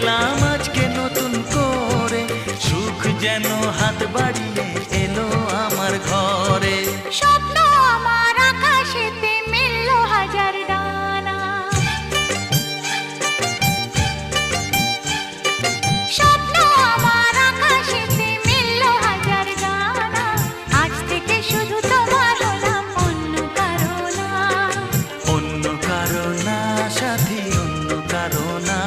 পেলাম আজকে নতুন করে, সুখ যেন হাত বাড়িয়ে এলো আমার ঘরে। স্বপ্ন আমার আকাশেতে মেলল হাজার ডানা, স্বপ্ন আমার আকাশেতে মেলল হাজার ডানা। আজ থেকে শুধু তোমার হলাম, অন্য কারো না। অন্য কারো না সাথী, অন্য কারো না।